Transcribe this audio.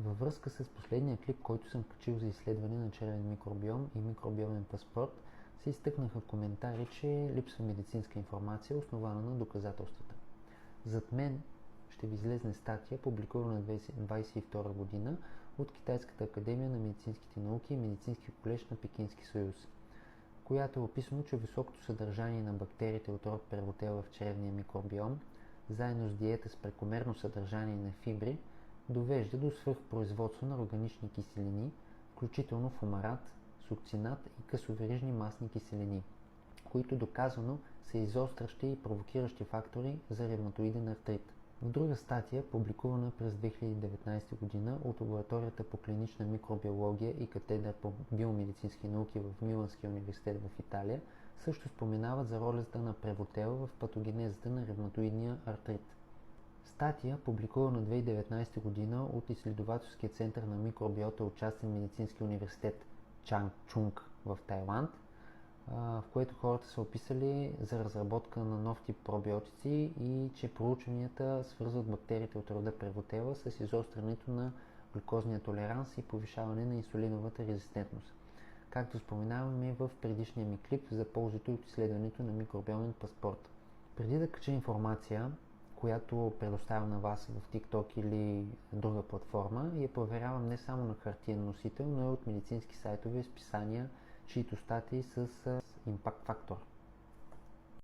Във връзка с последния клип, който съм качил за изследване на червен микробиом и микробиомен паспорт, се изтъкнаха коментари, че липсва медицинска информация, основана на доказателствата. Зад мен ще ви излезне статия, публикувана 2022 година от Китайската академия на медицинските науки и Медицински колеж на Пекински съюз, която е описано, че високото съдържание на бактериите от род Prevotella в чревния микробиом, заедно с диета с прекомерно съдържание на фибри, довежда до свръхпроизводство на органични киселини, включително фумарат, сукцинат и късоверижни масни киселини, които доказано са изострящи и провокиращи фактори за ревматоиден артрит. В друга статия, публикувана през 2019 година от лабораторията по клинична микробиология и катедра по биомедицински науки в Миланския университет в Италия, също споменават за ролята на Prevotella в патогенезата на ревматоидния артрит. Статия, публикувана 2019 година от изследователския център на микробиота от частен медицински университет Чангчунг в Тайланд, в което хората са описали за разработка на нов тип пробиотици и че проучванията свързват бактериите от рода Prevotella с изострянето на глюкозния толеранс и повишаване на инсулиновата резистентност, както споменаваме в предишния ми клип за ползите от изследването на микробиомен паспорт. Преди да кача информация, която предоставям на вас в TikTok или друга платформа, я проверявам не само на хартиен носител, но и от медицински сайтове и списания, чието статии с импакт фактор.